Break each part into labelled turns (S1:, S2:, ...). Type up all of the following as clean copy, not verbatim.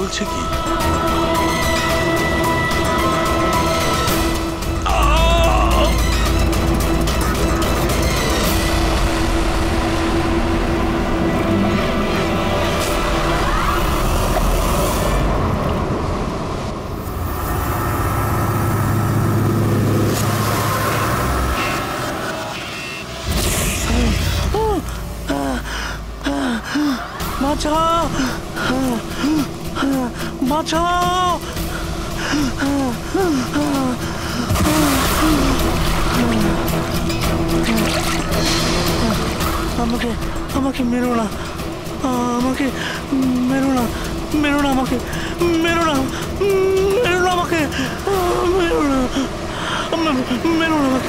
S1: চলছে কি?
S2: বাঁচাও, বাঁচাও। আমাকে আমাকে মেরো না, আমাকে মেরো না, মেরো না, আমাকে মেরো না, মেরো না, আমাকে মেরো না, মেরো না আমাকে।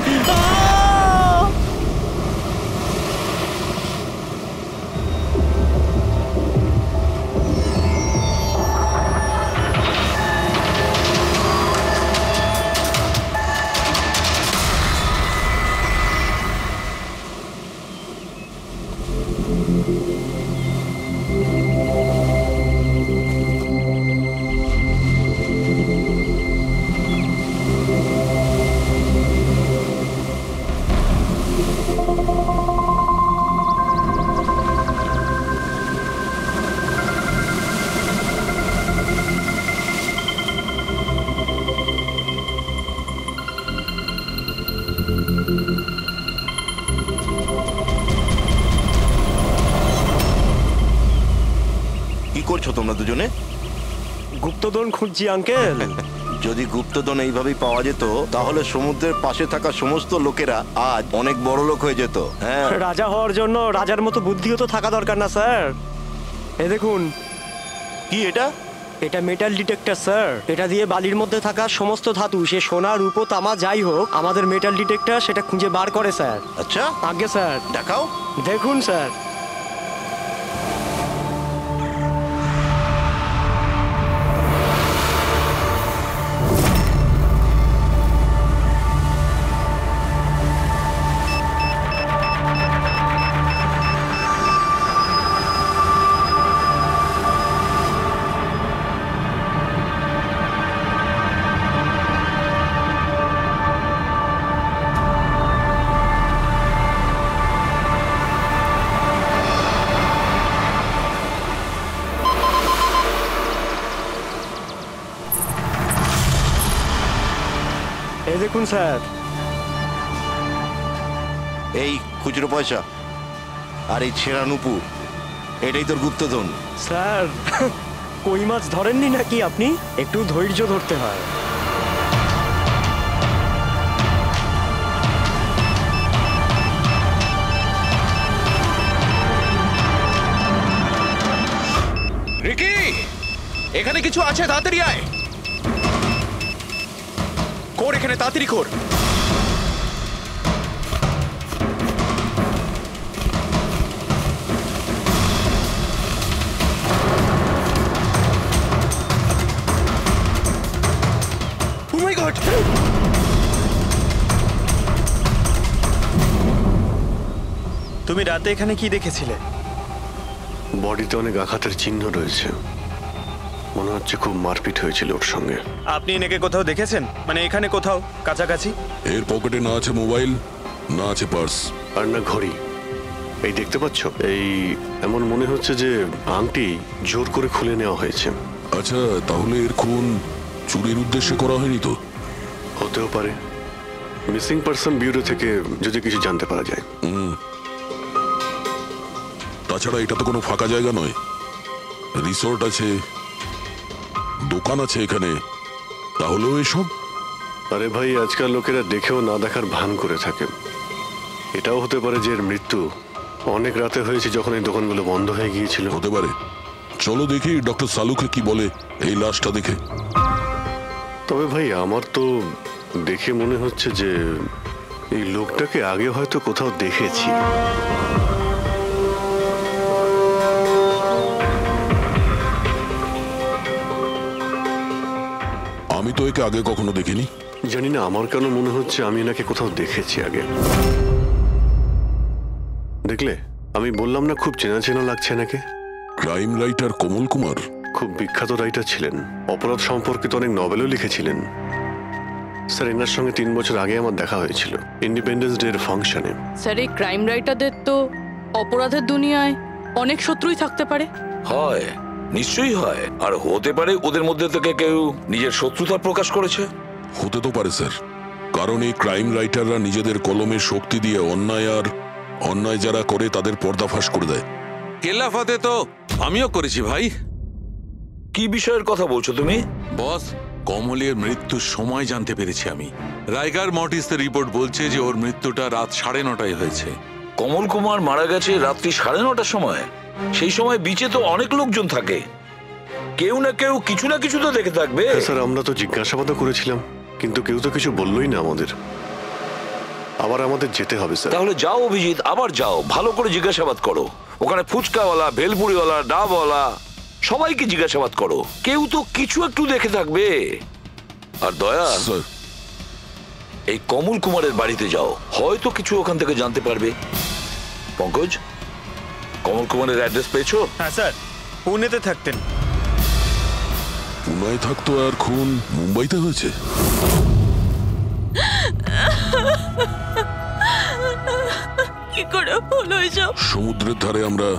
S3: কি করছো তোমরা দুজনে?
S2: গুপ্তধন খুঁজছি আঙ্কেল।
S3: যদি গুপ্তধন এইভাবেই পাওয়া যেত তাহলে সমুদ্রের পাশে থাকা সমস্ত লোকেরা আজ অনেক বড় লোক হয়ে যেত। হ্যাঁ,
S2: রাজা হওয়ার জন্য রাজার মতো বুদ্ধিও তো থাকা দরকার না স্যার? এ দেখুন,
S3: কি এটা?
S2: এটা মেটাল ডিটেক্টর স্যার। এটা দিয়ে বালির মধ্যে থাকা সমস্ত ধাতু, সে সোনা, রূপো, তামা যাই হোক, আমাদের মেটাল ডিটেক্টর সেটা খুঁজে বার করে স্যার।
S3: আচ্ছা,
S2: আগে স্যার
S3: দেখাও।
S2: দেখুন স্যার। এই দেখুন স্যার।
S3: এই খুচরো পয়সা আর এই ছেঁড়া নুপুর, এটাই তোর গুপ্তধন।
S2: স্যার, কই মাছ ধরেননি নাকি আপনি? একটু ধৈর্য ধরতে হয়।
S1: রিকি, এখানে কিছু আছে, তাড়াতাড়ি আয়। কর এখানে, তাড়াতাড়ি কর। Oh my God!
S4: তুমি রাতে এখানে কি দেখেছিলে?
S5: বডিতে অনেক আঘাতের চিহ্ন রয়েছে, মনে হচ্ছে খুব মারপিট হয়েছিল ওর সঙ্গে।
S4: আপনি এনাকে কোথাও দেখেছেন? মানে এখানে কোথাও কাছাকাছি?
S6: এর পকেটে না আছে মোবাইল, না আছে পার্স,
S5: আর না ঘড়ি। এই দেখতে পাচ্ছ, এই এমন মনে হচ্ছে যে আংটি জোর করে খুলে নেওয়া হয়েছে।
S6: আচ্ছা, তাহলে এর খুন চুরির উদ্দেশ্যে করা হয়নি তো?
S5: হতেও পারে। মিসিং পারসন ব্যুরো থেকে যদি কিছু জানতে পারা যায়।
S6: তাছাড়া এটা তো কোনো ফাঁকা জায়গা নয়, রিসোর্ট আছে, দোকান আছে এখানে, তাহলেও এসব?
S5: আরে ভাই, আজকাল লোকেরা দেখেও না দেখার ভান করে থাকে। এটাও হতে পারে যে এর মৃত্যু অনেক রাতে হয়েছে, যখন এই দোকানগুলো বন্ধ হয়ে গিয়েছিল।
S6: হতে পারে। চলো দেখি ডক্টর সালুকে কি বলে এই লাশটা দেখে।
S5: তবে ভাই, আমার তো দেখে মনে হচ্ছে যে এই লোকটাকে আগে হয়তো কোথাও দেখেছি।
S6: আমি তো একে আগে কখনো দেখিনি।
S5: জানি না, আমার কেন মনে হচ্ছে আমি এনাকে কোথাও দেখেছি আগে। দেখলে, আমি বললাম না খুব চেনা চেনা লাগছে এনাকে।
S6: ক্রাইম রাইটার কমল কুমার?
S5: খুব বিখ্যাত রাইটার ছিলেন, অপরাধ সম্পর্কিত অনেক নভেলও লিখেছিলেন। স্যার এনার সঙ্গে 3 বছর আগে আমার দেখা হয়েছিল ইন্ডিপেন্ডেন্স ডে এর ফাংশনে।
S7: স্যার এই ক্রাইম রাইটারদের তো অপরাধের দুনিয়ায় অনেক শত্রুই থাকতে পারে।
S8: হয়, নিশ্চয়ই হয়। আর হতে পারে ওদের মধ্যে থেকে কেউ নিজের শত্রুতা প্রকাশ করেছে।
S6: হতে তো পারে স্যার, কারণ এই ক্রাইম রাইটাররা নিজেদের কলমের শক্তি দিয়ে অন্যায় যারা করে তাদের পর্দাফাশ করে দেয়।
S1: কেল্লাফাতে তো আমিও করেছি ভাই।
S8: কি বিষয়ের কথা বলছো তুমি?
S9: বস, কমলের মৃত্যুর সময় জানতে পেরেছি আমি। রাইগার মর্টিসের রিপোর্ট বলছে যে ওর মৃত্যুটা রাত 9:30টায় হয়েছে।
S8: কমল কুমার মারা গেছে রাত্রি 9:30টার সময়। সেই সময় বিচে তো অনেক লোকজন থাকে, কেউ না কেউ কিছু না কিছু তো দেখে থাকবে।
S5: স্যার আমরা তো জিজ্ঞাসাবাদও করেছিলাম, কিন্তু কেউ তো কিছু বললোই না আমাদের। আবার আমাদের যেতে হবে স্যার।
S8: তাহলে যাও অভিজিৎ, আবার যাও, ভালো করে জিজ্ঞাসাবাদ করো। ওখানে ফুচকাওয়ালা, ভেলপুরিওয়ালা, ডাবওয়ালা সবাইকে জিজ্ঞাসাবাদ করো, কেউ তো কিছু একটু দেখে থাকবে। আর দয়া,
S6: স্যার,
S8: এই কমল কুমারের বাড়িতে যাও, হয়তো কিছু ওখান থেকে জানতে পারবে। পঙ্কজ, কমল কুমারের অ্যাড্রেস পেয়েছো?
S4: হ্যাঁ স্যার, পুনেতে থাকতেন।
S6: পুনায় থাকতো আর খুন মুম্বাইতে হয়েছে।
S7: কি করে হলো এসব?
S6: সমুদ্রের ধারে আমরা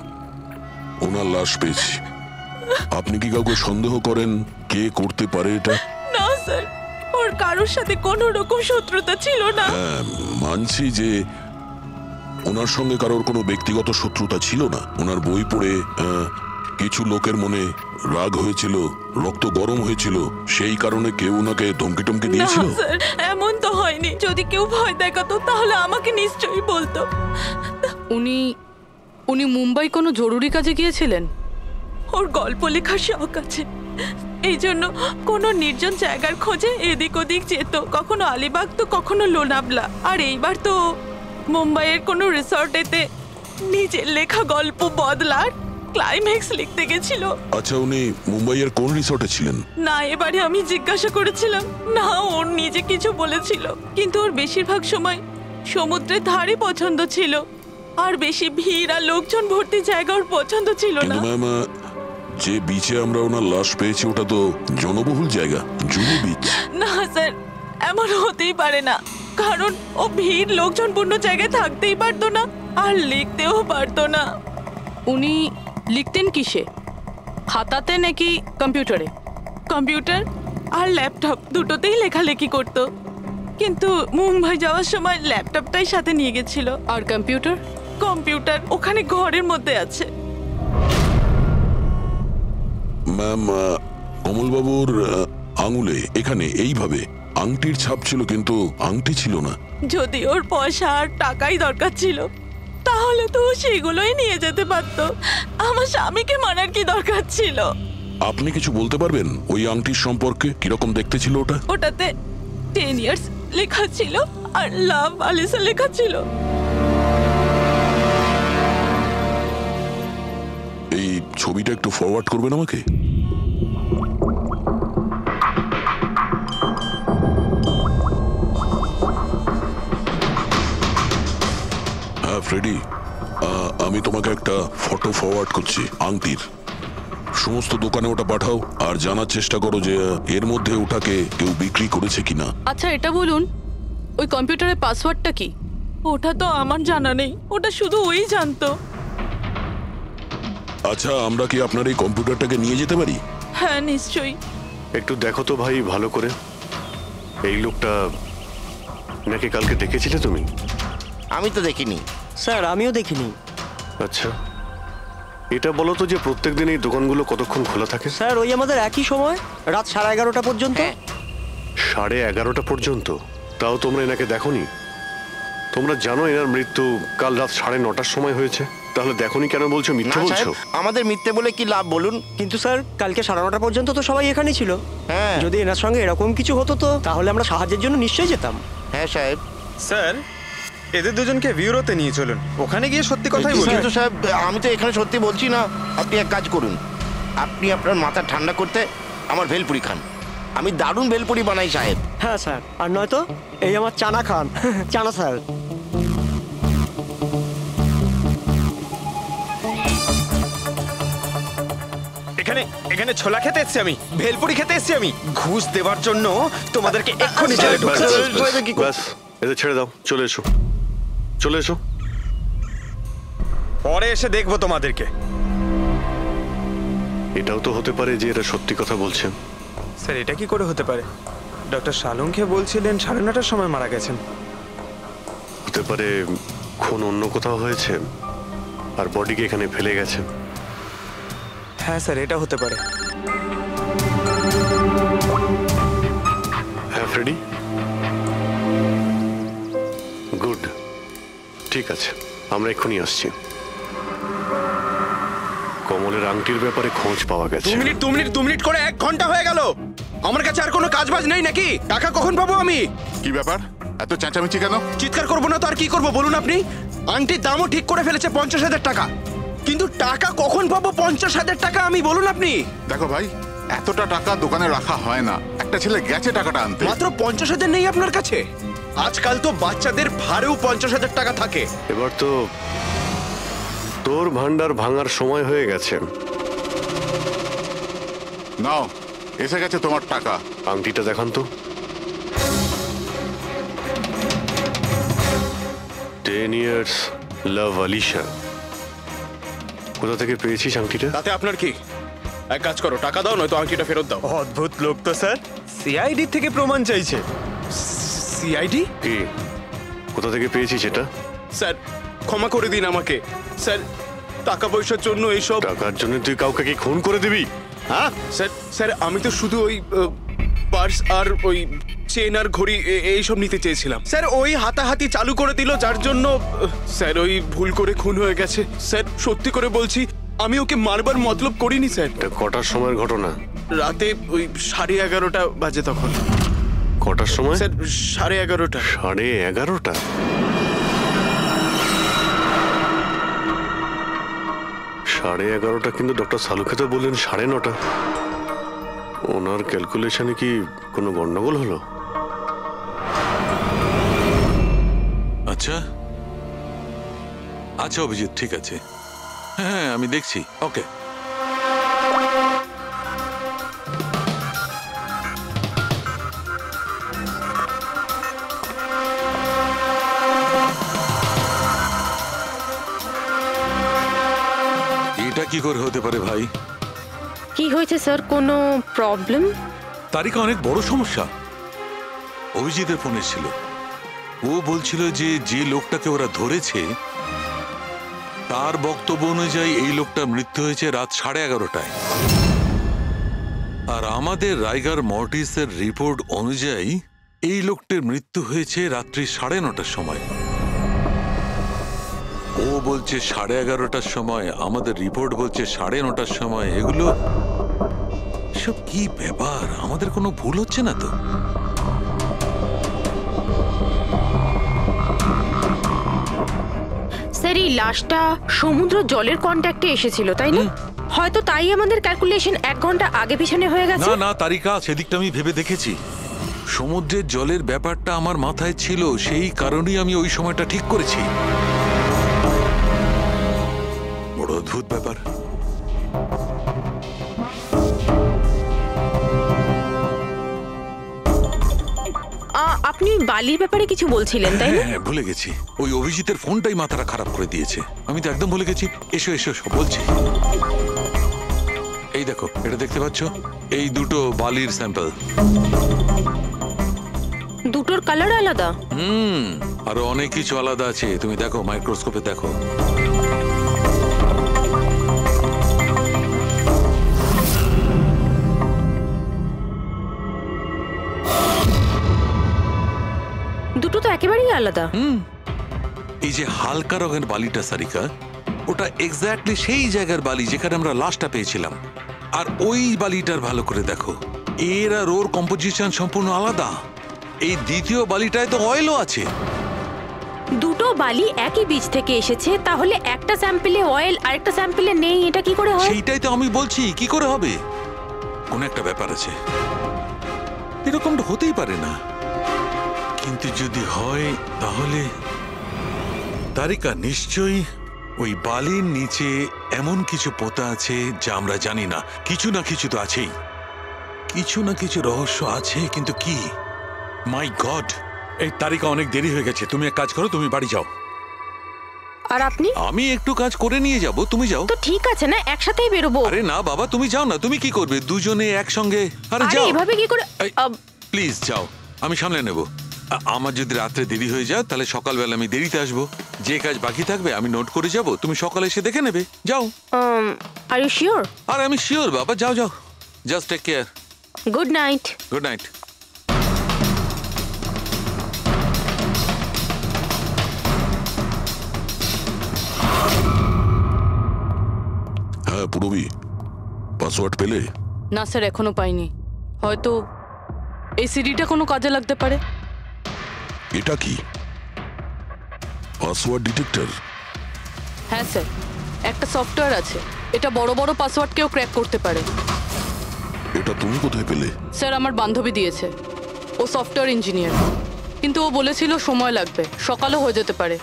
S6: ওনার লাশ পেয়েছি। আপনি কি কাউকে সন্দেহ করেন কে করতে পারে এটা?
S7: না স্যার, ওর কারোর সাথে কোনো রকম শত্রুতা ছিল না।
S6: হ্যাঁ, মানছি যে ওনার সঙ্গে কারোর কোনো ব্যক্তিগত শত্রুতা ছিল না। ওনার বই পড়ে কিছু লোকের মনে রাগ হয়েছিল, রক্ত গরম হয়েছিল, সেই কারণে কেউ ওনাকে ধমকি টমকি
S7: না
S6: দিয়েছিল।
S7: স্যার, এমন তো হয়নি। যদি কেউ ভয় দেখাতো তাহলে আমাকে নিশ্চয়ই বলতো। উনি মুম্বাই কোনো জরুরি কাজে গিয়েছিলেন। ওর গল্প লেখার শখ আছে, এই জন্য কোনো নির্জন জায়গার খোঁজে এদিক ওদিক যেত, কখনো আলিবাগ তো কখনো লোনাবলা। আর এইবার তো মুম্বাইয়ের কোনো রিসর্টেতে নিজের লেখা গল্প বদলার ক্লাইম্যাক্স লিখতে গেছিল।
S6: আচ্ছা, উনি মুম্বাইয়ের কোন রিসর্টে ছিলেন?
S7: না, এবারে আমি জিজ্ঞাসা করেছিলাম না, ওর নিজে কিছু বলেছিল। কিন্তু ওর বেশিরভাগ সময় সমুদ্রের ধারে পছন্দ ছিল, আর বেশি ভিড় আর লোকজন ভর্তি জায়গা ওর পছন্দ ছিল না।
S6: কিন্তু ম্যাম, যে বিচে আমরা ওনার লাশ পেয়েছি ওটা তো জনবহুল জায়গা, জুহু বিচ।
S7: না স্যার, এমন হতেই পারে না, কারণ ও ভিড় লোকজনপূর্ণ জায়গায় থাকতেই পারতো না, আর লিখতেও পারতো না। উনি লিখতেন কিসে? খাতাতে নাকি কম্পিউটারে? কম্পিউটার আর ল্যাপটপ দুটোতেই লেখালেখি করতো, কিন্তু মুম্বাই যাওয়ার সময় ল্যাপটপটাই সাথে নিয়ে গেছিল। আর কম্পিউটার? কম্পিউটার ওখানে ঘরের মধ্যে আছে।
S6: ম্যাম, কমলবাবুর আঙুলে এখানে এইভাবে আংটির ছাপ ছিল, কিন্তু আংটি ছিল না।
S7: যদি ওর পয়সা আর টাকাই দরকার ছিল তাহলে তো সেগুলোই নিয়ে যেতে পারতো। আমার স্বামীকে মারার কি দরকার ছিল?
S6: আপনি কিছু বলতে পারবেন ওই আংটির সম্পর্কে? কিরকম দেখতে ছিল ওটা?
S7: ওটাতে 10 ইয়ার্স লেখা ছিল আর লাভ আলিসা লেখা ছিল।
S6: এই ছবিটা একটু ফরওয়ার্ড করবেন আমাকে? হ্যাঁ ফ্রেডি, আমি তোমাকে একটা ফটো ফরওয়ার্ড করছি আংটির। সমস্ত দোকানে ওটা পাঠাও আর জানার চেষ্টা করো যে এর মধ্যে ওটাকে কেউ বিক্রি করেছে কিনা।
S7: আচ্ছা এটা বলুন, ওই কম্পিউটারের পাসওয়ার্ডটা কি? ওটা তো আমার জানা নেই, ওটা শুধু ওই জানতো।
S6: আচ্ছা, আমরা কি আপনার এই কম্পিউটারটাকে নিয়ে যেতে পারি?
S7: হ্যাঁ নিশ্চয়ই।
S5: একটু দেখো তো ভাই ভালো করে, এই লোকটা নাকি কালকে দেখেছিলে তুমি?
S3: আমি তো দেখিনি।
S2: স্যার আমিও দেখিনি।
S5: আচ্ছা, এটা বলো তো যে প্রত্যেকদিন এই দোকানগুলো কতক্ষণ খোলা থাকে?
S2: স্যার ওই আমাদের একই সময়, রাত 11:30 পর্যন্ত।
S5: 11:30 পর্যন্ত? তাও তোমরা এনাকে দেখোনি? তোমরা জানো এনার মৃত্যু কাল রাত 9:30টার সময় হয়েছে, তাহলে দেখোনি কেন বলছো?
S3: না
S5: মিথ্যে বলছো?
S3: সাহেব, আমাদের মিথ্যে বলে কি লাভ বলুন?
S2: কিন্তু স্যার কালকে 9:30 পর্যন্ত তো সবাই এখানেই ছিল।
S3: হ্যাঁ।
S2: যদি এনার সঙ্গে এরকম কিছু হতো তো তাহলে আমরা সাহায্যের জন্য নিশ্চয়ই যেতাম।
S3: হ্যাঁ সাহেব।
S4: স্যার, এদের দুজনকে ব্যুরোতে নিয়ে চলুন, ওখানে গিয়ে সত্যি কথাই বলুন।
S3: কিন্তু সাহেব, আমি তো এখানে সত্যি বলছি না। আপনি এক কাজ করুন, আপনি আপনার মাথা ঠান্ডা করতে আমার ভেলপুরি খান। আমি দারুণ ভেলপুরি বানাই সাহেব।
S2: হ্যাঁ স্যার, আর নয়তো এই আমার চানা খান। চানা স্যার।
S4: এখানে এখানে ছোলা খেতে এসেছি আমি, ভেলপুরি খেতে এসেছি আমি। ঘুষ দেওয়ার জন্য তোমাদেরকে এক্ষুনি জেলে ঢুকতে হবে।
S5: ব্যাস এদের ছেড়ে দাও, চলে এসো, চলে এসো।
S4: পরে এসে দেখবো তোমাদেরকে।
S5: এটাও তো হতে পারে যে এরা সত্যি কথা বলছেন।
S4: স্যার এটা কি করে হতে পারে? ডক্টর সালুঙ্কে বলছিলেন 9:30টার সময় মারা গেছেন।
S5: হতে পারে খুন অন্য কোথাও হয়েছে আর বডিকে এখানে ফেলে গেছে।
S4: হ্যাঁ স্যার, এটা হতে পারে।
S5: হ্যাঁ ফ্রেডি, গুড, ঠিক আছে, আমরা এক্ষুনি আসছি। কমলের আংটির ব্যাপারে খোঁজ পাওয়া গেছে।
S1: 2 মিনিট করে 1 ঘন্টা হয়ে গেল। আমার কাছে আর কোনো কাজ বাজ নেই নাকি? টাকা কখন পাবো আমি?
S10: কি ব্যাপার, এত চেঁচামেচি কেন?
S1: চিৎকার করবো না তো আর কি করবো বলুন আপনি? আংটির দামও ঠিক করে ফেলেছে 50,000 টাকা, কিন্তু টাকা কখন পাবো 50,000 টাকা আমি বলুন আপনি?
S10: দেখো ভাই, এতটা টাকা দোকানে রাখা হয় না। একটা ছেলে গেছে টাকাটা আনতে।
S1: মাত্র 50,000 নেই আপনার কাছে? আজকাল তো বাচ্চাদের ভাড়েও 50,000 টাকা থাকে।
S5: এবার তো তোর ভান্ডার ভাঙার সময় হয়ে গেছে।
S10: নাও, এসে গেছে তোমার টাকা।
S5: আংটিটা দেখান তো। 10 years love আলিশা। কোথা থেকে পেয়েছিস আংটিটা?
S1: তাতে আপনার কি? এক কাজ করো, টাকা দাও, নয়তো আংটিটা ফেরত দাও।
S4: অদ্ভুত লোক তো স্যার, সিআইডি থেকে প্রমাণ চাইছে।
S1: সিআইডি?
S5: কি, কোথা থেকে পেয়েছিস এটা?
S1: স্যার ক্ষমা করে দিন আমাকে স্যার, টাকা পয়সার জন্য এইসব।
S5: টাকার জন্য তুই কাউকে কি খুন করে দিবি? হ্যাঁ
S1: স্যার, স্যার আমি তো শুধু ওই পার্স আর ওই চেন আর ঘড়ি এইসব নিতে চেয়েছিলাম। স্যার ওই হাতাহাতি চালু করে দিল, যার জন্য স্যার ওই ভুল করে খুন হয়ে গেছে। স্যার সত্যি করে বলছি, আমি ওকে মারবার মতলব করিনি স্যার।
S5: এটা কটার সময়ের ঘটনা?
S1: রাতে ওই 11:30 বাজে তখন।
S5: কটার সময়?
S1: স্যার 11:30।
S5: 11:30? সাড়ে 11:30 কিন্তু ডক্টর সালুকে তো বললেন 9:30। ওনার ক্যালকুলেশনে কি কোনো গন্ডগোল হলো?
S9: আচ্ছা আচ্ছা অভিজিৎ, ঠিক আছে, হ্যাঁ আমি দেখছি। ওকে, এটা কি করে হতে পারে ভাই?
S11: কি হয়েছে স্যার, কোনো প্রবলেম?
S9: তারিকা অনেক বড় সমস্যা। অভিজিতের ফোন এসেছিল, ও বলছিল যে যে লোকটাকে ওরা ধরেছে তার বক্তব্য অনুযায়ী এই লোকটার মৃত্যু হয়েছে রাত 11:30টায়, আর আমাদের রাইগার মর্টিসের রিপোর্ট অনুযায়ী এই লোকটির মৃত্যু হয়েছে রাত্রি 9:30টার সময়। ও বলছে 11:30টার সময়, আমাদের রিপোর্ট বলছে 9:30টার সময়। এগুলো সব কি ব্যাপার? আমাদের কোনো ভুল হচ্ছে না তো?
S11: স্যার এই লাশটা সমুদ্র জলের কন্ট্যাক্টে এসেছিল, তাই না? হয়তো তাই আমাদের ক্যালকুলেশন 1 ঘন্টা আগে পিছনে হয়ে গেছে।
S9: না না তারিকা, সেদিকটা আমি ভেবে দেখেছি। সমুদ্রের জলের ব্যাপারটা আমার মাথায় ছিল, সেই কারণেই আমি ওই সময়টা ঠিক করেছি। বড় অদ্ভুত ব্যাপার।
S11: আপনি বালির ব্যাপারে কিছু বলছিলেন, তাই না?
S9: হ্যাঁ ভুলে গেছি, ওই অভিজিতের ফোনটাই মাথাটা খারাপ করে দিয়েছে। আমি তো একদম ভুলে গেছি। এসো এসো সব বলছি। এই দেখো, এটা দেখতে পাচ্ছ? এই দুটো বালির স্যাম্পল।
S11: দুটোর কালার আলাদা?
S9: আরো অনেক কিছু আলাদা আছে, তুমি দেখো, মাইক্রোস্কোপে দেখো।
S11: দুটো তো একেবারেই আলাদা।
S9: এই যে হালকা রঙের বালিটা সারিকা, ওটা এক্স্যাক্টলি সেই জায়গার বালি যেখানে আমরা লাশটা পেয়েছিলাম। আর ওই বালিটার ভালো করে দেখো, এর আর ওর কম্পোজিশন সম্পূর্ণ আলাদা। এই দ্বিতীয় বালিটায় তো অয়েলও আছে।
S11: দুটো বালি একই বীজ থেকে এসেছে, তাহলে একটা স্যাম্পলে অয়েল আর একটা স্যাম্পলে নেই, এটা কি করে হয়?
S9: সেইটাই তো আমি বলছি, কি করে হবে? কোন একটা ব্যাপার আছে, এরকমটা হতেই পারে না। কিন্তু যদি হয় তাহলে তারিকা নিশ্চয়ই ওই বালির নিচে এমন কিছু পোতা আছে যা আমরা জানি না। কিছু না কিছু তো আছেই, কিছু না কিছু রহস্য আছে, কিন্তু কি? মাই গড, এই তারিকা অনেক দেরি হয়ে গেছে। তুমি এক কাজ করো, তুমি বাড়ি যাও।
S11: আর আপনি?
S9: আমি একটু কাজ করে নিয়ে যাব, তুমি যাও।
S11: তো ঠিক আছে না, একসাথেই বেরোবো।
S9: আরে না বাবা, তুমি যাও না। তুমি কি করবে দুজনে একসঙ্গে? আরে যাও।
S11: এভাবে কি করে?
S9: প্লিজ যাও, আমি সামলে নেব। আমার যদি রাত্রে দেরি হয়ে যায় তাহলে সকালবেলা আমি দেরিতে আসবো। যে কাজ বাকি থাকবে আমি নোট করে যাব, তুমি সকালে এসে দেখে নেবে। যাও।
S11: Are you sure?
S9: আর আমি শিওর বাবা, যাও যাও, just take care.
S11: Good night.
S9: Good night.
S6: হ্যাঁ পুরবি, পাসওয়ার্ড পেলে?
S7: না স্যার, এখনো পাইনি। হয়তো এই সিডিটা কোনো কাজে লাগতে পারে।
S6: এটা কি পাসওয়ার্ড ডিটেক্টর?
S7: হ্যাঁ স্যার, একটা সফটওয়্যার আছে, এটা বড় বড় পাসওয়ার্ডকেও ক্র্যাক করতে পারে।
S6: এটা তুমি কোথায় পেলে?
S7: স্যার, আমার বান্ধবী দিয়েছে। ও সফটওয়্যার ইঞ্জিনিয়ার, কিন্তু ও বলেছিল সময় লাগবে, সকালও হয়ে যেতে পারে,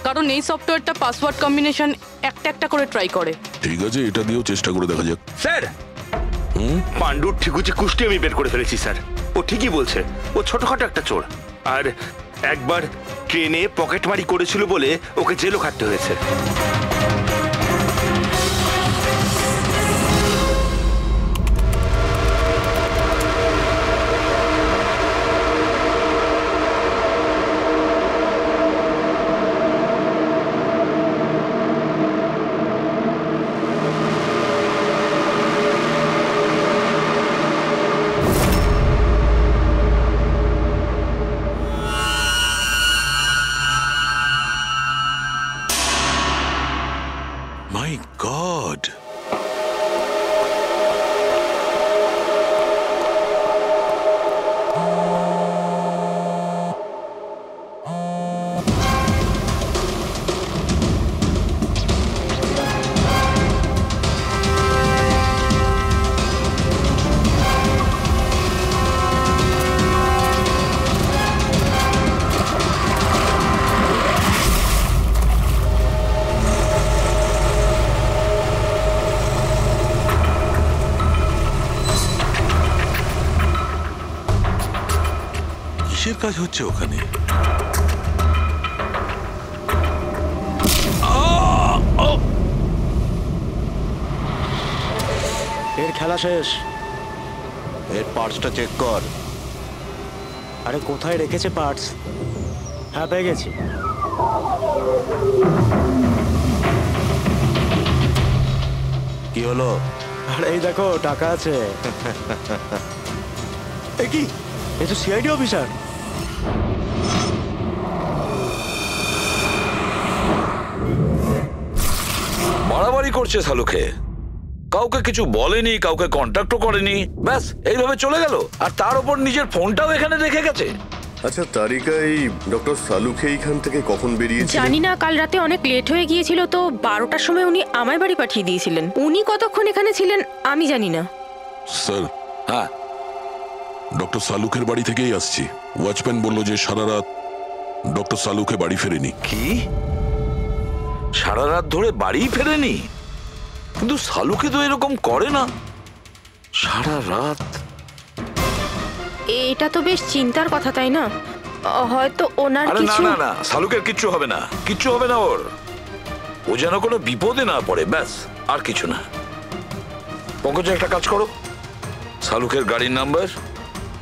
S7: কারণ এই সফটওয়্যারটা পাসওয়ার্ড কম্বিনেশন একটা একটা করে ট্রাই করে।
S6: ঠিক আছে, এটা দিয়েও চেষ্টা করে দেখা যাক।
S12: স্যার, পাণ্ডুর ঠিকুচি কুষ্টি আমি বের করে ফেলেছি স্যার। ও ঠিকই বলছে, ও ছোটখাটো একটা চোর, আর একবার ট্রেনে পকেটমারি করেছিল বলে ওকে জেলও খাটতে হয়েছে।
S9: মাই গড, কিসের কাজ হচ্ছে ওখানে?
S2: এর খেলা শেষ।
S3: এর পার্টসটা চেক কর।
S2: আরে কোথায় রেখেছে পার্টস? হ্যাঁ, পেয়ে গেছি।
S3: কি হলো?
S2: আরে এই দেখো, টাকা আছে। এ কি? এ তো সিআইডি অফিসার।
S8: বাড়াবাড়ি করছে শালুকে, কাউকে কিছু বলেনি, কাউকে কন্ট্যাক্টও করেনি, ব্যাস এইভাবে চলে গেল। আর তার উপর নিজের ফোনটাও এখানে রেখে গেছে।
S5: আচ্ছা তারিকা, এই ডক্টর সালুকে এইখান থেকে কখন বেরিয়েছে?
S11: জানি না, কাল রাতে অনেক লেট হয়ে গিয়েছিল, তো 12টার সময় উনি আমার বাড়ি পাঠিয়ে দিয়েছিলেন। উনি কতক্ষণ এখানে ছিলেন আমি জানি না।
S6: স্যার,
S8: হ্যাঁ,
S6: ডক্টর সালুকের বাড়ি থেকেই আসছি। ওয়াচম্যান বলল যে সারা রাত ডক্টর সালুকে বাড়ি ফেরেনি।
S8: কি? সারা রাত ধরে বাড়ি ফেরেনি? কিন্তু সালুকে তো এরকম করে না। সারা রাত?
S11: এটা তো বেশ চিন্তার কথা, তাই না? হয়তো ওনার
S8: আরে না
S11: কিছু।
S8: না না, সালুকের কিচ্ছু হবে না, কিচ্ছু হবে না ওর। ও যেন কোনো বিপদে না পড়ে, ব্যাস, আর কিছু না। পঙ্কজ, একটা কাজ করো, সালুকের গাড়ির নাম্বার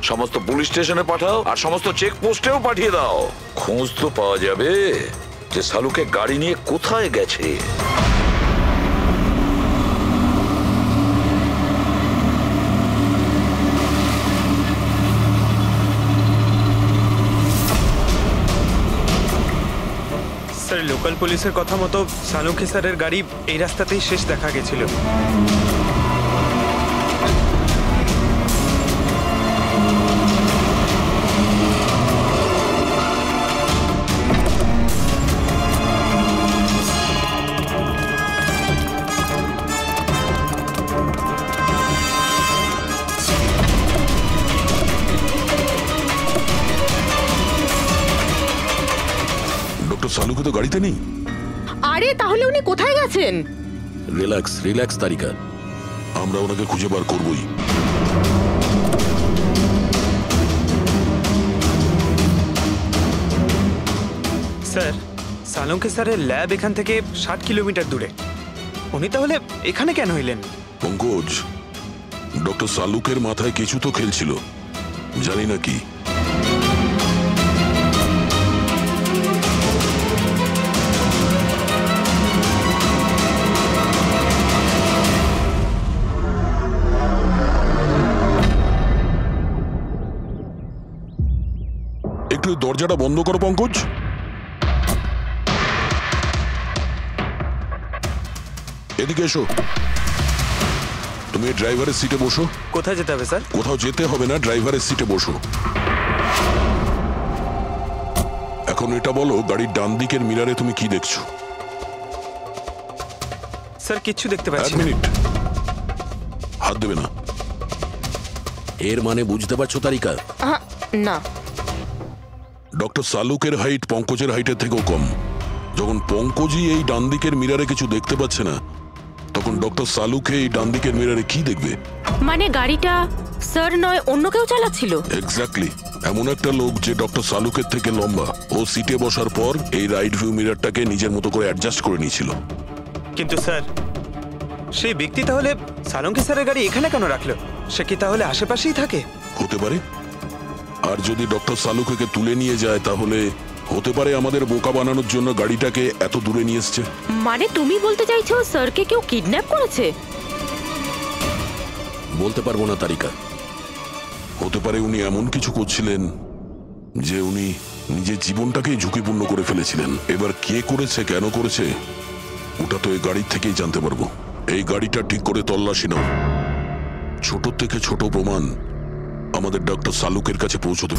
S8: সমস্ত পুলিশ স্টেশনে পাঠাও, আর সমস্ত চেক পোস্টেও পাঠিয়ে দাও। খোঁজ তো পাওয়া যাবে যে সালুকে গাড়ি নিয়ে কোথায় গেছে।
S4: স্যার, লোকাল পুলিশের কথা মতো সালুকে স্যারের গাড়ি এই রাস্তাতেই শেষ দেখা গেছিল।
S6: ডক্টর সালুকে তো গাড়িতে নেই।
S11: আরে আরে তাহলে উনি কোথায় গেছেন?
S6: রিল্যাক্স রিল্যাক্স তারিকা, আমরা ওনাকে খুঁজে বার করবই।
S4: স্যার, সালঙ্কে স্যারের ল্যাব এখান থেকে 60 কিলোমিটার দূরে। উনি তাহলে এখানে কেন এলেন?
S6: পঙ্কজ, ডক্টর সালুকের মাথায় কিছু তো খেলছিল, জানি না কি। একটু দরজাটা বন্ধ করো পঙ্কজ। এদিকে এসো। তুমি ড্রাইভারের সিটে বসো।
S4: কোথায় যেতে হবে স্যার?
S6: কোথাও যেতে হবে না, ড্রাইভারের সিটে বসো। এখন এটা বলো, গাড়ির ডান দিকের মিরারে তুমি কি দেখছো?
S4: স্যার কিচ্ছু দেখতে
S6: এক
S4: পাচ্ছি না।
S6: মিনিট, হাত দেবে না। এর মানে বুঝতে পারছো তারিকা?
S11: না।
S6: ডক্টর সালুকের হাইট পঙ্কজের হাইটের থেকেও কম। যখন পঙ্কজই এই ডান দিকের মিরারে কিছু দেখতে পাচ্ছে না, তখন ডক্টর সালুকে এই ডান দিকের মিরারে কি দেখবে?
S11: মানে গাড়িটা স্যার নয় অন্য কেউ চালাচ্ছিল?
S6: এক্স্যাক্টলি, এমন একটা লোক যে ডক্টর সালুকের থেকে লম্বা। ও সিটে বসার পর এই রাইট ভিউ মিরারটাকে নিজের মতো করে অ্যাডজাস্ট করে নিয়েছিল।
S4: কিন্তু স্যার, সেই ব্যক্তি তাহলে সালঙ্কে স্যারের গাড়ি এখানে কেন রাখলো? সে কি তাহলে আশেপাশেই থাকে?
S6: হতে পারে। আর যদি ডক্টর সালুকে তুলে নিয়ে যায়, তাহলে হতে পারে আমাদের বোকা বানানোর জন্য গাড়িটাকে এত দূরে নিয়ে এসছে।
S11: মানে তুমি বলতে চাইছো স্যারকে কেউ কিডন্যাপ করেছে?
S6: বলতে পারবো না তারিকা। হতে পারে উনি এমন কিছু করছিলেন যে উনি নিজের জীবনটাকেই ঝুঁকিপূর্ণ করে ফেলেছিলেন। এবার কে করেছে, কেন করেছে, ওটা তো এই গাড়ির থেকেই জানতে পারবো। এই গাড়িটা ঠিক করে তল্লাশি নাও। ছোট থেকে ছোট প্রমাণ আমাদের ডক্টর সালুকের কাছে পৌঁছতে।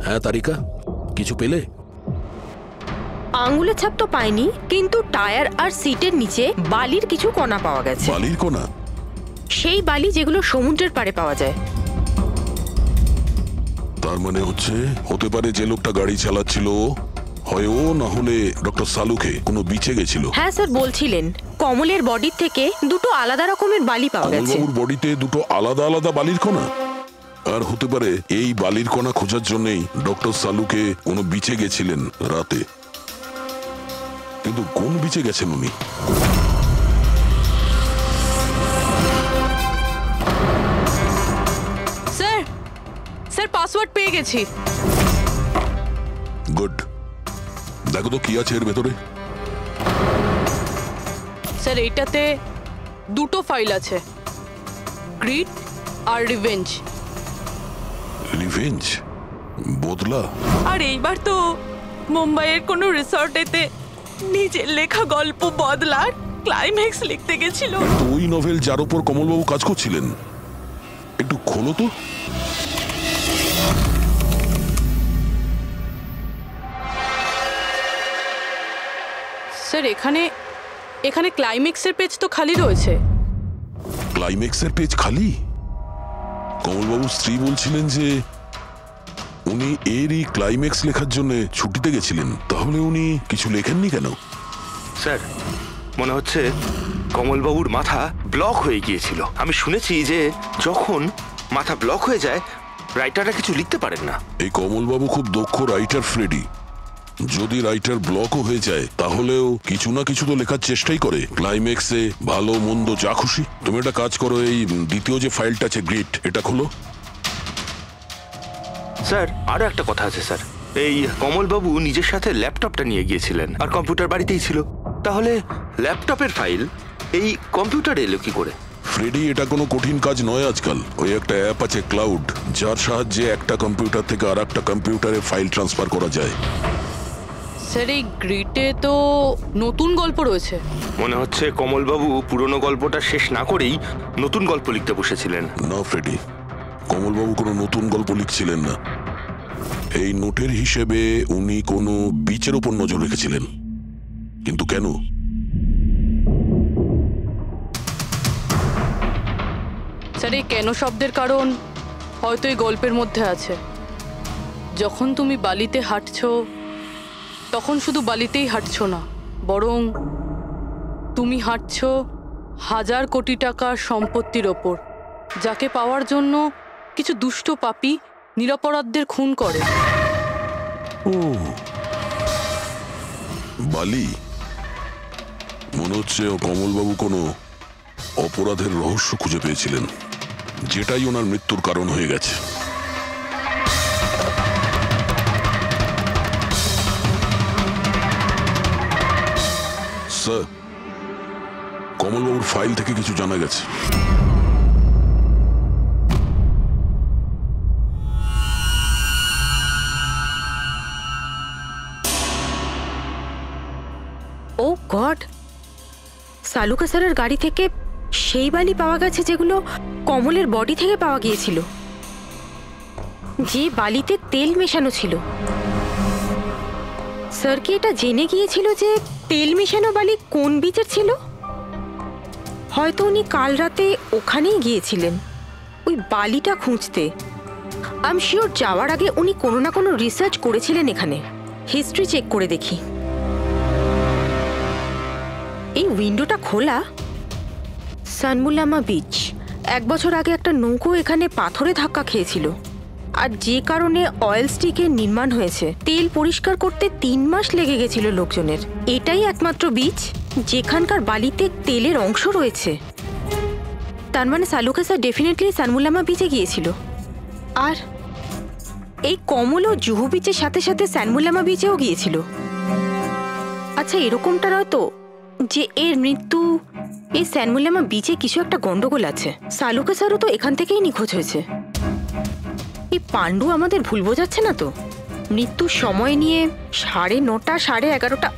S6: হ্যাঁ তারিকা, কিছু পেলে?
S11: আঙ্গুলের ছাপ তো পাইনি, কিন্তু টায়ার আর সিটের নিচে বালির কিছু কণা পাওয়া গেছে।
S6: বালির কণা?
S11: সেই বালি যেগুলো সমুদ্রের পাড়ে পাওয়া যায়।
S6: তার মানে হতে পারে যে লোকটা গাড়ি চালাচ্ছিল হয় ও, না হলে ডক্টর সালুকে কোনো বিচে গেছিল।
S11: হ্যাঁ স্যার বলছিলেন কমলের বডির থেকে দুটো আলাদা রকমের বালি পাওয়া গেছে।
S6: কমলবাবুর বডিতে দুটো আলাদা আলাদা বালির কণা? আর হতে পারে এই বালির কণা খোঁজার জন্যই ডক্টর সালুকে কোনো বিচে গেছিলেন রাতে। কিন্তু কোন বিচে গেছেন উনি?
S7: স্যার, স্যার পাসওয়ার্ড পেয়ে গেছি।
S6: গুড, দেখো তো কি আছে এর ভেতরে।
S7: স্যার এইটাতে দুটো ফাইল আছে, গ্রিড আর রিভেঞ্জ।
S6: রিভেঞ্জ? বদলা?
S7: আর এইবার তো মুম্বাইয়ের কোনো রিসর্টেতে নিজের লেখা গল্প বদলার ক্লাইম্যাক্স লিখতে গেছিল।
S6: তো ওই নভেল যার উপর কমলবাবু কাজ করছিলেন, একটু খোলো তো।
S7: স্যার এখানে ক্লাইম্যাক্সের পেজ তো খালি রয়েছে।
S6: ক্লাইম্যাক্সের পেজ খালি? কমলবাবুর স্ত্রী বলছিলেন যে উনি এরই ক্লাইম্যাক্স লেখার জন্য ছুটিতে গেছিলেন। তাহলে উনি কিছু লেখেননি কেন?
S12: স্যার, মনে হচ্ছে কমলবাবুর মাথা ব্লক হয়ে গিয়েছিল। আমি শুনেছি যে যখন মাথা ব্লক হয়ে যায়, রাইটাররা কিছু লিখতে পারেন না।
S6: এই কমলবাবু খুব দক্ষ রাইটার ফ্রেডি। যদি রাইটার ব্লকও হয়ে যায়, তাহলেও কিছু না কিছু তো লেখার চেষ্টাই করে। ক্লাইম্যাক্সে ভালো মন্দ যা খুশি। তুমি একটা কাজ করো, এই দ্বিতীয় যে ফাইলটা আছে গ্রিড, এটা খোলো।
S12: স্যার, আরো একটা কথা আছে স্যার। এই কমলবাবু নিজের সাথে ল্যাপটপটা নিয়ে গিয়েছিলেন, আর কম্পিউটার বাড়িতেই ছিল। তাহলে ল্যাপটপের ফাইল এই কম্পিউটারে এলো কি করে?
S6: ফ্রেডি, এটা কোনো কঠিন কাজ নয় আজকাল। ওই একটা অ্যাপ আছে ক্লাউড, যার সাহায্যে একটা কম্পিউটার থেকে আর একটা কম্পিউটারে ফাইল ট্রান্সফার করা যায়।
S7: স্যার এই গ্রিটে তো নতুন গল্প রয়েছে।
S12: মনে হচ্ছে কমলবাবু পুরনো গল্পটা শেষ না করেই নতুন গল্প লিখতে বসেছিলেন।
S6: না ফ্রেডি, কমলবাবু কোনো নতুন গল্প লিখছিলেন না। এই নোটের হিসেবে উনি কোনো বিচের ওপর নজর রেখেছিলেন। কিন্তু কেন?
S7: স্যার এই কেন শব্দের কারণ হয়তো এই গল্পের মধ্যে আছে। যখন তুমি বালিতে হাঁটছো তখন শুধু বালিতেই হাঁটছো না, বরং তুমি হাঁটছো 1000 কোটি টাকার সম্পত্তির ওপর, যাকে পাওয়ার জন্য কিছু দুষ্ট পাপী নিরপরাধদের খুন করে।
S6: বালি? মনে হচ্ছে কমলবাবু কোনো অপরাধের রহস্য খুঁজে পেয়েছিলেন, যেটাই ওনার মৃত্যুর কারণ হয়ে গেছে। স্যার, কমলবাবুর ফাইল থেকে কিছু জানা গেছে।
S11: ও গড, সালুকা স্যারের গাড়ি থেকে সেই বালি পাওয়া গেছে যেগুলো কমলের বডি থেকে পাওয়া গিয়েছিল, যে বালিতে তেল মেশানো ছিল। স্যার কি এটা জেনে গিয়েছিল যে তেল মেশানো বালি কোন বিচের ছিল? হয়তো উনি কাল রাতে ওখানেই গিয়েছিলেন ওই বালিটা খুঁজতে। আই এম শিওর যাওয়ার আগে উনি কোনো না কোনো রিসার্চ করেছিলেন এখানে। হিস্ট্রি চেক করে দেখি। এই উইন্ডোটা খোলা। সানমুলামা বিচ, 1 বছর আগে একটা নৌকো এখানে পাথরে ধাক্কা খেয়েছিল, আর যে কারণে অয়েল স্টিকের নির্মাণ হয়েছে। তেল পরিষ্কার করতে 3 মাস লেগে গেছিল লোকজনের। এটাই একমাত্র বিচ যেখানকার বালিতে তেলের অংশ রয়েছে। তার মানে সালুকা স্যার ডেফিনেটলি সানমুলামা বিচে গিয়েছিল। আর এই কমলও জুহু বিচের সাথে সাথে সানমুলামা বিচেও গিয়েছিল। আচ্ছা, এরকমটা নয় তো যে এর মৃত্যু এই সানমুলামা বিচে কিছু একটা গন্ডগোল আছে? সালুকা স্যারও তো এখান থেকেই নিখোঁজ হয়েছে। এই পাণ্ডু আমাদের ভুল বোঝাচ্ছে না তো? মৃত্যুর সময় নিয়ে 9:30 11:30।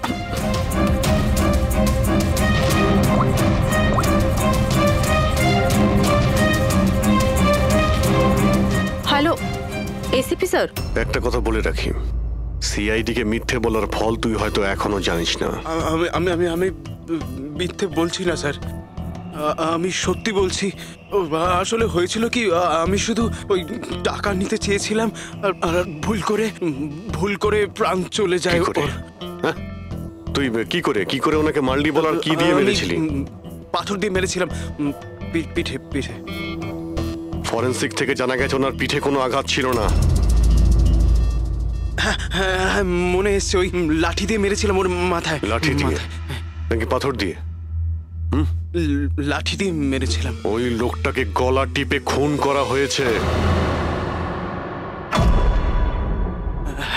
S11: হ্যালো এসিপি স্যার,
S5: একটা কথা বলে রাখি, সিআইডি কে মিথ্যে বলার ফল তুই হয়তো এখনো জানিস না।
S1: আমি আমি আমি মিথ্যে বলছি না স্যার, আমি সত্যি বলছি। আসলে হয়েছিল কি, আমি শুধু ওই টাকা নিতে চেয়েছিলাম আর ভুল করে প্রাণ চলে যায় ওর।
S5: তুই কি করে ওনাকে মারলি বল, আর কি দিয়ে মেরেছিলি?
S1: পাথর দিয়ে মেরেছিলাম, পিঠে।
S5: ফরেনসিক থেকে জানা গেছে ওনার পিঠে কোনো আঘাত ছিল না।
S1: হ্যাঁ, মনে এসছে, ওই লাঠি দিয়ে মেরেছিলাম ওর মাথায়।
S5: লাঠি দিয়ে নাকি পাথর দিয়ে?
S1: লাঠি দিয়ে মেরেছিলাম।
S5: ওই লোকটাকে গলা টিপে খুন করা হয়েছে।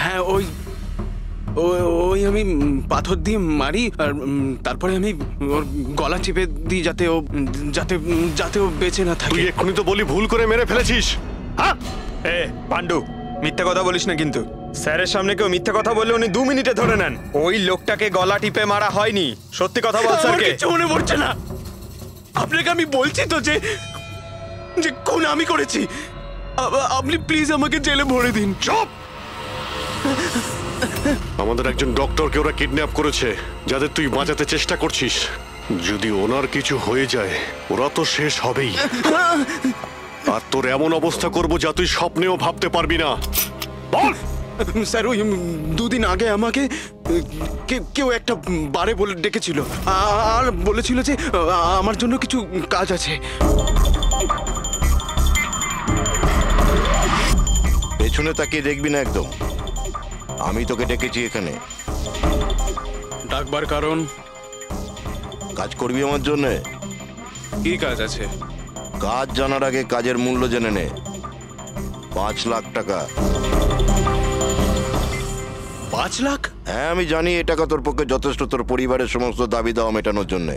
S1: হ্যাঁ, ওই আমি পাথর দিয়ে মারি, আর তারপরে আমি ওর গলা টিপে দিই যাতে ও বেঁচে না থাকে।
S5: তুই এক্ষুনি তো বলি ভুল করে মেরে ফেলেছিস।
S4: হ্যাঁ পাণ্ডু, মিথ্যা কথা বলিস না কিন্তু। স্যারের সামনে কেউ মিথ্যা কথা বললে উনি 2 মিনিটে ধরে নেন। ওই লোকটাকে গলা টিপে মারা হয়নি। সত্যি কথা বল স্যারকে।
S1: কিছু মনে পড়ছে না। আপনাকে আমি বলছি তো যে খুন আমি করেছি। আপনি প্লিজ আমাকে জেলে ভরে দিন।
S5: চুপ! আমাদের একজন ডক্টরকে ওরা কিডন্যাপ করেছে, যাদের তুই বাঁচাতে চেষ্টা করছিস। যদি ওনার কিছু হয়ে যায় ওরা তো শেষ হবেই। আর তোর এমন অবস্থা করবো যা তুই স্বপ্নেও ভাবতে পারবি না। বল
S1: স্যার, ওই 2 দিন আগে আমাকে কেউ একটা বারে বলে ডেকেছিল আর বলেছিল যে আমার জন্য কিছু কাজ আছে।
S3: পেছনে তাকিয়ে দেখবি না একদম। আমি তোকে ডেকেছি এখানে।
S1: ডাকবার কারণ?
S3: কাজ করবি আমার জন্য।
S1: কি কাজ আছে?
S3: কাজ জানার আগে কাজের মূল্য জেনে নে। 5 লাখ টাকা।
S1: 5 লাখ?
S3: হ্যাঁ, আমি জানি এই টাকা তোর পক্ষে যথেষ্ট তোর পরিবারের সমস্ত দাবি দাওয়া মেটানোর জন্য।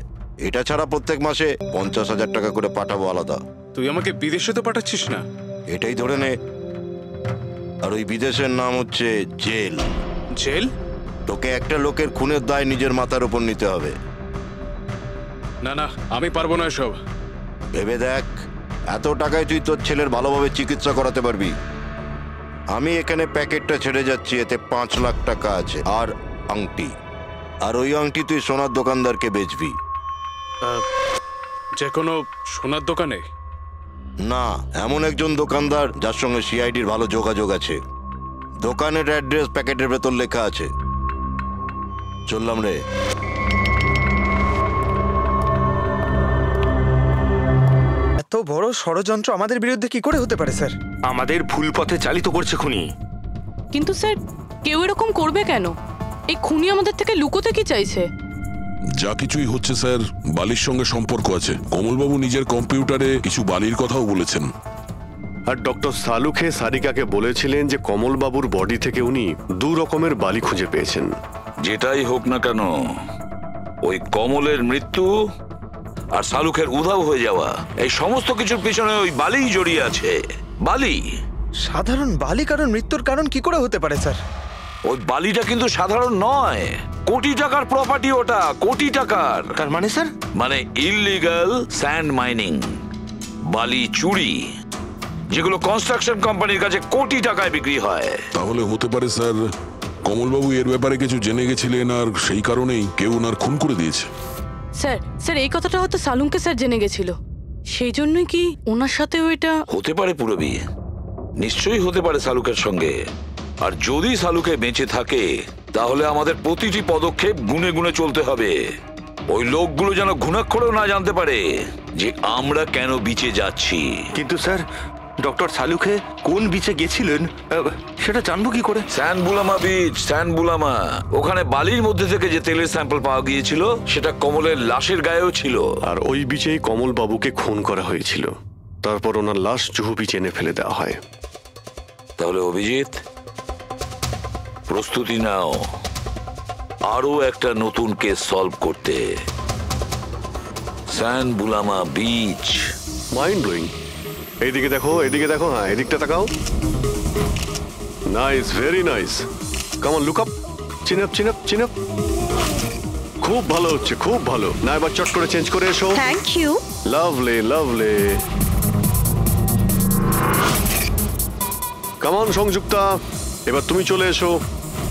S3: এটা ছাড়া প্রত্যেক মাসে 50,000 টাকা করে পাঠাবো আলাদা।
S1: তুই আমাকে বিদেশে তো পাঠাচ্ছিস না?
S3: এটাই ধরে নে। আর ওই বিদেশের নাম হচ্ছে জেল।
S1: জেল?
S3: তোকে একটা লোকের খুনের দায় নিজের মাথার উপর নিতে হবে।
S1: না না, আমি পারবো না এসব।
S3: ভেবে দেখ, এত টাকায় তুই তোর ছেলের ভালোভাবে চিকিৎসা করাতে পারবি? আমি এখানে প্যাকেটটা ছেড়ে যাচ্ছি, এতে 5 লাখ টাকা আছে আর আংটি। আর ওই আংটি তুই সোনার দোকানদারকে বেচবি।
S1: যে কোনো সোনার দোকানে?
S3: না, এমন একজন দোকানদার যার সঙ্গে সিআইডির ভালো যোগাযোগ আছে। দোকানের অ্যাড্রেস প্যাকেটের ভেতর লেখা আছে। চললাম রে।
S4: এত বড় ষড়যন্ত্র আমাদের বিরুদ্ধে কি করে হতে পারে স্যার?
S12: আমাদের ভুল পথে চালিত করছে খুনি।
S7: কিন্তু স্যার, কেউ এরকম করবে কেন? এই খুনি আমাদের থেকে লুকোতে কি চাইছে?
S6: যা কিছুই হচ্ছে স্যার, বালির সঙ্গে সম্পর্ক আছে। কমলবাবু নিজের কম্পিউটারে কিছু বালির কথাও বলেছেন।
S5: আর ডক্টর সালুখে সারিকাকে বলেছিলেন যে কমলবাবুর বডি থেকে উনি 2 রকমের বালি খুঁজে পেয়েছেন।
S8: যেটাই হোক না কেন, ওই কমলের মৃত্যু আর সালুখের উধাও হয়ে যাওয়া, এই সমস্ত কিছুর পিছনে ওই বালিই জড়িয়ে আছে। বালি।
S4: সাধারণ বালি কারণ মৃত্যুর কারণ কি করে হতে পারে স্যার?
S8: ওই বালিটা কিন্তু সাধারণ নয়, কোটি টাকার প্রপার্টি ওটা, কোটি টাকার।
S12: তার মানে স্যার?
S8: মানে ইললিগাল স্যান্ড মাইনিং, বালি চুরি, যেগুলো কনস্ট্রাকশন কোম্পানির কাছে কোটি টাকায় বিক্রি হয়।
S6: তাহলে হতে পারে স্যার কমলবাবু এর ব্যাপারে কিছু জেনে গেছিলেন আর সেই কারণেই কেউ ওনার খুন করে দিয়েছে।
S7: স্যার এই কথাটা হয়তো সালুমকে স্যার জেনে গেছিল, সেই জন্যই কি ওনার সাথে ওইটা
S8: হতে পারে। পুরবি নিশ্চয়ই হতে পারে সালুকের সঙ্গে। আর যদি সালুকে বেঁচে থাকে তাহলে আমাদের প্রতিটি পদক্ষেপ গুনে গুনে চলতে হবে। ওই লোকগুলো যেন ঘুণাক্ষরেও না জানতে পারে যে আমরা কেন বিচে যাচ্ছি।
S12: কিন্তু স্যার, ডক্টর সালুখে কোন বিচে গেছিলেন সেটা জানবো কি করে?
S8: স্যানবুলামা বিচ, স্যানবুলামা। ওখানে বালির মধ্যে থেকে যে তেলের স্যাম্পল পাওয়া গিয়েছিল সেটা কমলের লাশের গায়েও ছিল।
S5: আর ওই বিচেই কমলবাবুকে খুন করা হয়েছিল। তারপর ওনার লাশ জুহু বিচে এনে ফেলে দেওয়া হয়।
S8: তাহলে অভিজিৎ, প্রস্তুতি নাও আরো একটা নতুন কেস সলভ করতে। স্যানবুলামা বিচ।
S5: Mind blowing. এইদিকে দেখো, এদিকে দেখো, হ্যাঁ এদিকটা তাকাও। Nice, very nice. Come on, look up, chin up, chin up, chin up. খুব ভালো হচ্ছে, খুব ভালো। না এবার চট করে চেঞ্জ করে এসো।
S11: Thank you.
S5: Lovely, lovely. Come on Sanjukta, এবার তুমি চলে এসো।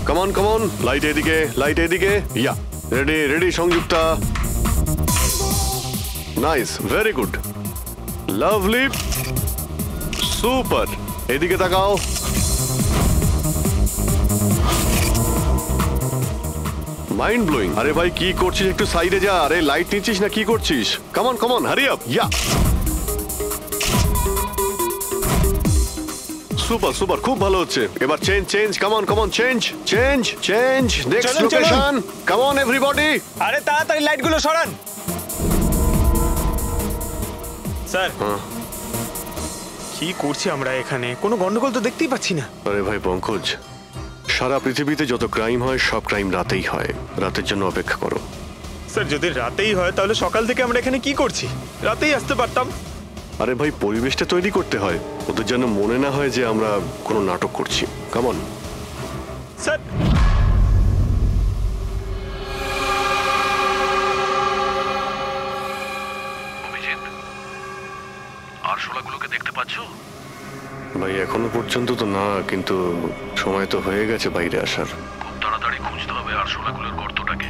S5: Come on, come on. Light এদিকে, লাইট এদিকে। Yeah, ready, ready Sanjukta. Nice, very good, lovely, super. এদিকে তাকাও। Mind blowing. আরে ভাই কি করছিস? একটু সাইডে যা। আরে লাইট নিচ্ছিস না কি করছিস? Come on, come on, hurry up. Yeah, super, super, খুব ভালো হচ্ছে। এবার change, change, come on, come on, change, change, change. Next location, come on everybody.
S4: আরে তাড়াতাড়ি লাইটগুলো সরান। স্যার, কি করছি আমরা এখানে? কোনো গন্ডগোল তো দেখতেই পাচ্ছি না।
S5: আরে ভাই পঙ্কজ, সারা পৃথিবীতে যত ক্রাইম হয় সব ক্রাইম রাতেই হয়। রাতের জন্য অপেক্ষা করো।
S4: স্যার, যদি রাতেই হয় তাহলে সকাল থেকে আমরা এখানে কি করছি? রাতেই আসতে পারতাম।
S5: আরে ভাই পরিবেশটা তৈরি করতে হয়, ওদের যেন মনে না হয় যে আমরা কোনো নাটক করছি। Come on.
S4: স্যার,
S8: আরশোলাগুলোকে দেখতে পাচ্ছো?
S5: ভাই এখনো পর্যন্ত তো না, কিন্তু সময় তো হয়ে গেছে বাইরে আসার।
S8: খুব তাড়াতাড়ি খুঁজতে হবে আরশোলাগুলোর গর্তটাকে।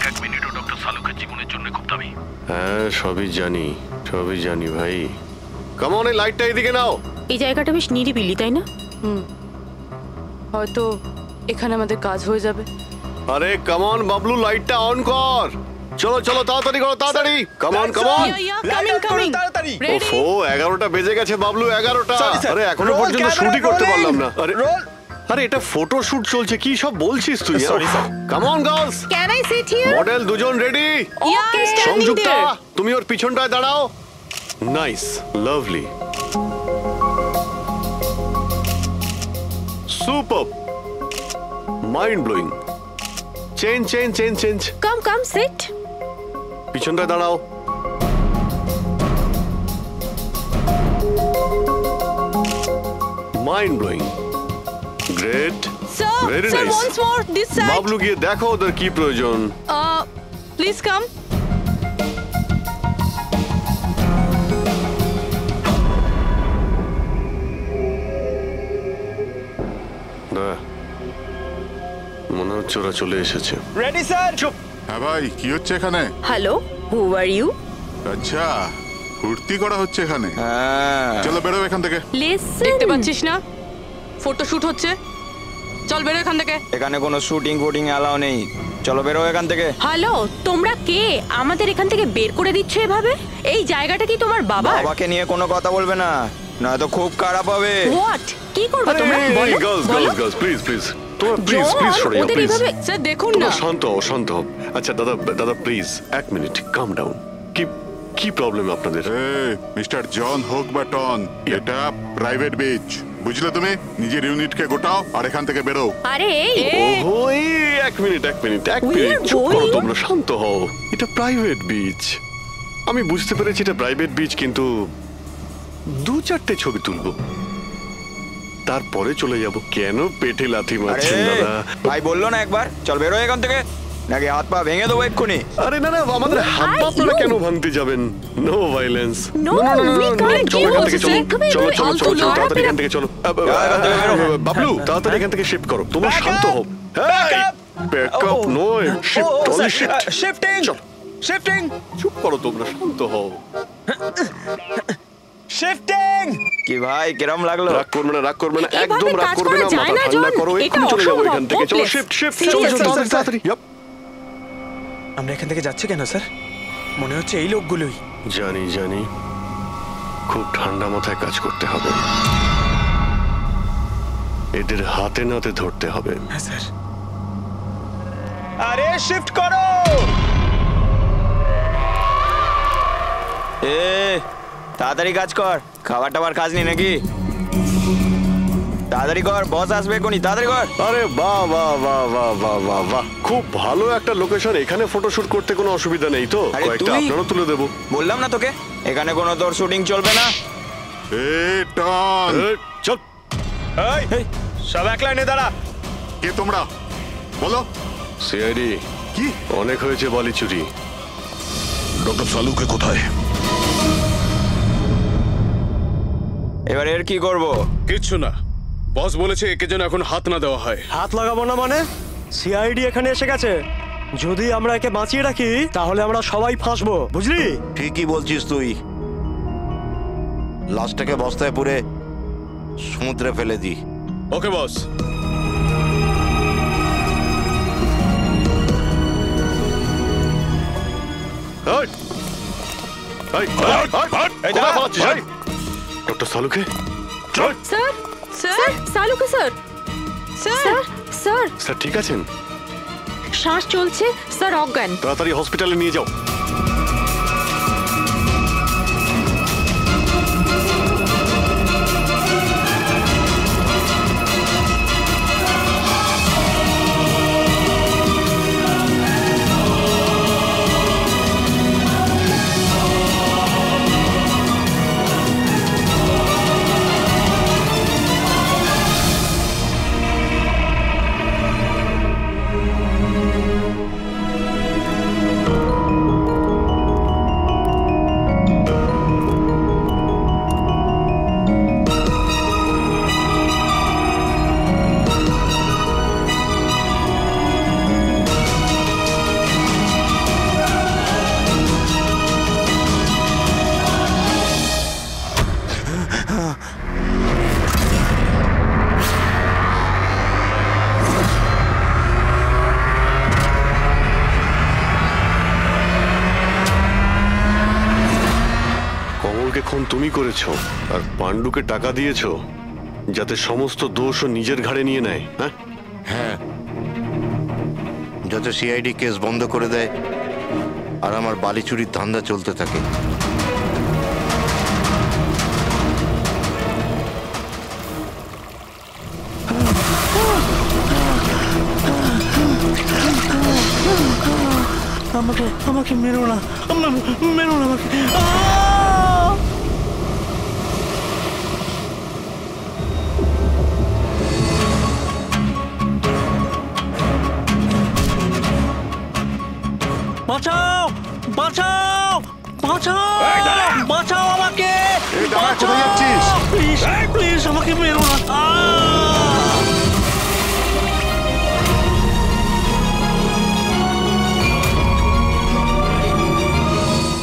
S8: এক মিনিটও ডক্টর সালুকের জীবনের জন্য খুব দামি।
S5: হ্যাঁ সবই জানি, সবই জানি ভাই। কাম অন, এই লাইটটা এদিকে নাও।
S11: এই জায়গাটা বেশ নিরিবিলি, তাই না?
S7: হয়তো এখানে আমাদের কাজ হয়ে যাবে।
S5: আরে কাম অন বাবলু, লাইটটা অন কর। চলো চলো, তাড়াতাড়ি করো, তাড়াতাড়ি। Come on, come on.
S4: তাড়াতাড়ি।
S5: ওফো, 11টা বেজে গেছে বাবলু, 11টা। আরে এখনো পর্যন্ত শুটই করতে পারলাম না। আরে আরে এটা ফটো শুট চলছে, কি সব বলছিস তুই? Come on girls.
S11: Can I sit here?
S5: Model দুজন রেডি।
S11: ওকে,
S5: সংযুক্তা তুমি ওর পিছনটায় দাঁড়াও। Nice, lovely, super, mind blowing. Change, change, change, change.
S11: Come come sit.
S5: পিছনটায় দাঁড়াও। Mind blowing, great,
S7: Sir,
S5: very
S7: sir,
S5: nice.
S7: once more, this side.
S5: Bablu গিয়ে দেখো ওদের কি প্রয়োজন।
S7: Please come.
S5: না, মনে হচ্ছে ওরা চলে এসেছে।
S4: Ready sir.
S5: চুপ।
S10: হ্যাঁ ভাই, কি হচ্ছে এখানে?
S11: Hello, who are you?
S10: আচ্ছা, ফুর্তি করা হচ্ছে এখানে। চলো বেরো এখান থেকে।
S7: দেখতে পাচ্ছিস না ফটো শুট হচ্ছে? চল বেরো এখান থেকে।
S4: এখানে কোনো শুটিং ফুটিং অ্যালাউ নেই, চলো বেরো এখান থেকে।
S11: হ্যালো, তোমরা কে? আমাদের এখান থেকে বের করে দিচ্ছ এভাবে? এই জায়গাটা কি তোমার বাবার?
S4: বাবাকে নিয়ে কোনো কথা বলবে না, নয়তো খুব খারাপ হবে।
S11: হোয়াট? কি করবে তোমরা? বলো, বলো।
S5: গার্লস প্লিজ প্লিজ, তোমরা প্লিজ প্লিজ সরে যাও
S11: ওদের
S5: প্লিজ।
S11: এইভাবে
S7: স্যার দেখুন না।
S5: তোমরা শান্ত হও, শান্ত হও। আচ্ছা দাদা, দাদা প্লিজ এক মিনিট, কাম ডাউন। কি কি প্রবলেম আপনাদের?
S10: মিস্টার জন হোক বা টন, এটা প্রাইভেট বিচ, বুঝলে তুমি? নিজের ইউনিটকে গোটাও আর এখান থেকে বেরো।
S11: আরে
S5: ওহো, এক মিনিট এক মিনিট এক মিনিট, চুপ করো তোমরা, শান্ত হও। এটা প্রাইভেট বিচ, আমি বুঝতে পেরেছি এটা প্রাইভেট বিচ, কিন্তু 2-4টে ছবি তুলবো, তারপরে চলে যাব। কেন পেটে লাথি মারছেন দাদা?
S4: ভাই বললো না একবার চল বেরো এখান থেকে, নাকি হাত পা ভেঙে দেবো এক্ষুনি।
S5: আরে না না, আমাদের হাত পা আপনারা কেন ভাঙতে যাবেন? No violence.
S11: No, we can't.
S5: চলো এখান থেকে, চলো
S11: এভাবে
S5: চলো চলো চলো চলো,
S11: ফালতু
S5: তাড়াতাড়ি এখান থেকে চলো। বাবলু তাড়াতাড়ি এখান থেকে শিফট করো, তোমরা শান্ত হও। ব্যাকআপ নয়, shift, only shift.
S4: Shifting shifting,
S5: চুপ করো তোমরা, শান্ত হও।
S4: শিফটিং। কি ভাই কিরম লাগলো?
S5: রাগ করবে না, রাগ করবে না,
S11: এভাবে
S5: একদম রাগ
S11: কাজ
S5: করবে
S11: করা
S5: না,
S11: যায়
S5: মাথা
S11: না,
S5: ঠান্ডা
S11: জন।
S5: করো,
S11: এটা
S5: এক্ষুনি চলে যাবো
S11: অসম্ভব,
S5: এখান থেকে। চলো
S11: hopeless.
S5: শিফট শিফট, চলো
S11: Seriously,
S5: চলো তাড়াতাড়ি তাড়াতাড়ি।
S4: আমরা এখান থেকে যাচ্ছি কেন স্যার? মনে হচ্ছে এই লোকগুলোই।
S5: জানি জানি, খুব ঠান্ডা মাথায় কাজ করতে হবে, এদের হাতে নাতে ধরতে হবে।
S4: হ্যাঁ স্যার। আরে শিফট করো। তাড়াতাড়ি কাজ কর, খাবার টাবার কাজ নেই নাকি? তাড়াতাড়ি কর, বস আসবে এখনই, তাড়াতাড়ি কর।
S5: আরে বাহ বাহ বাহ বাহ বাহ বাহ বাহ, খুব ভালো একটা লোকেশন, এখানে ফটোশুট করতে কোনো অসুবিধা নেই তো?
S4: আরে
S5: কয়েকটা
S4: তুই-
S5: আপনারও তুলে দেবো।
S4: বললাম না তোকে এখানে কোনো তোর শুটিং চলবে না।
S10: টন,
S5: চল।
S4: এই, সব এক লাইনে দাঁড়া।
S10: কে তোমরা? বলো।
S5: সিআইডি।
S10: কি?
S5: অনেক হয়েছে বালি চুরি।
S6: ডক্টর সালুকে কোথায়?
S4: এবার এর কি করব?
S1: কিচ্ছু না, বস বলেছে একে যেন এখন হাত না দেওয়া হয়।
S13: হাত লাগাবো না মানে? সিআইডি এখানে এসে গেছে, যদি আমরা একে বাঁচিয়ে রাখি তাহলে আমরা সবাই ফাঁসবো, বুঝলি?
S3: ঠিকই বলছিস তুই, লাশটাকে বস্তায় পুরে সমুদ্রে ফেলে দি।
S1: Okay boss.
S5: Doctor Salunke.
S11: Sir, sir, Salunke sir, sir, sir,
S5: sir ঠিক আছেন?
S11: শ্বাস চলছে স্যার, অজ্ঞান।
S5: তাড়াতাড়ি হসপিটালে নিয়ে যাও। কমলকে খুন তুমি করেছো আর পাণ্ডুকে টাকা দিয়েছো যাতে সমস্ত দোষ ও নিজের ঘাড়ে নিয়ে নেয়। হ্যাঁ
S3: হ্যাঁ, যাতে সিআইডি কেস বন্ধ করে দেয় আর আমার বালি চুরির ধান্দা চলতে থাকে।
S2: আমাকে আমাকে মেরো না, মেরো না আমাকে। বাঁচাও বাঁচাও বাঁচাও বাঁচাও আমাকে,
S10: কোথায় যাচ্ছিস?
S2: প্লিজ প্লিজ আমাকে মেরো না।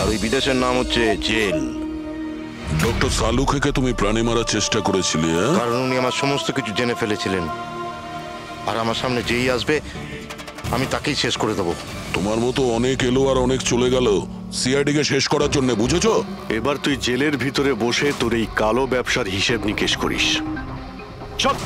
S3: আর ওই বিদেশের নাম হচ্ছে জেল।
S6: ডক্টর সালুখেকে তুমি প্রাণে মারার চেষ্টা করেছিলে,
S3: কারণ উনি আমার সমস্ত কিছু জেনে ফেলেছিলেন, আর আমার সামনে যেই আসবে আমি তাকেই শেষ করে দেবো।
S6: তোমার মতো অনেক এলো আর অনেক চলে গেল সিআইডিকে শেষ করার জন্য, বুঝেছো?
S5: এবার তুই জেলের ভিতরে বসে তোর এই কালো ব্যবসার হিসেব নিকেশ করিস। চল।